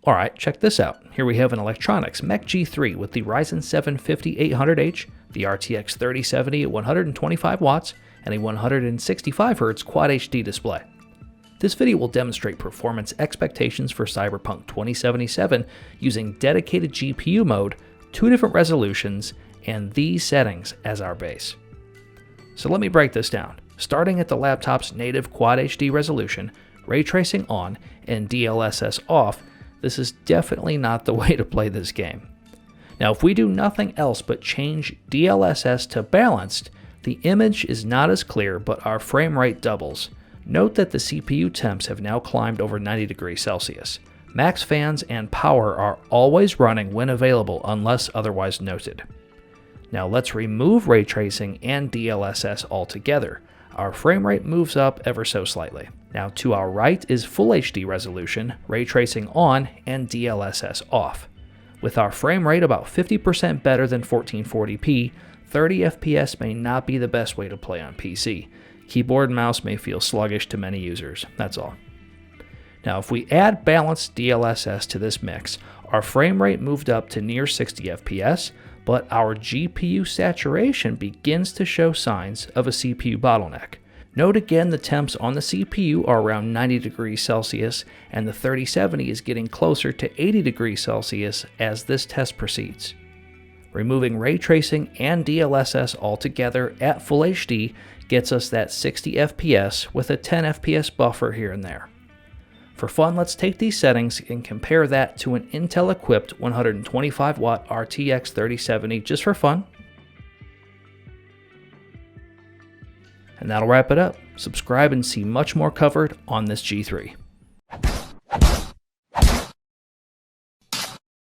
Alright, check this out. Here we have an electronics MECH G3 with the Ryzen 7 5800H, the RTX 3070 at 125 watts, and a 165Hz Quad HD display. This video will demonstrate performance expectations for Cyberpunk 2077 using dedicated GPU mode, 2 different resolutions, and these settings as our base. So let me break this down. Starting at the laptop's native Quad HD resolution, ray tracing on, and DLSS off, this is definitely not the way to play this game. Now, if we do nothing else but change DLSS to balanced, the image is not as clear, but our frame rate doubles. Note that the CPU temps have now climbed over 90 degrees Celsius. Max fans and power are always running when available unless otherwise noted. Now let's remove ray tracing and DLSS altogether. Our frame rate moves up ever so slightly. Now to our right is Full HD resolution, ray tracing on, and DLSS off. With our frame rate about 50% better than 1440p, 30 FPS may not be the best way to play on PC. Keyboard and mouse may feel sluggish to many users, that's all. Now if we add balanced DLSS to this mix, our frame rate moved up to near 60 FPS, but our GPU saturation begins to show signs of a CPU bottleneck. Note again the temps on the CPU are around 90 degrees Celsius, and the 3070 is getting closer to 80 degrees Celsius as this test proceeds. Removing ray tracing and DLSS altogether at Full HD gets us that 60 FPS with a 10 FPS buffer here and there. For fun, let's take these settings and compare that to an Intel-equipped 125-watt RTX 3070 just for fun. And that'll wrap it up. Subscribe and see much more covered on this G3.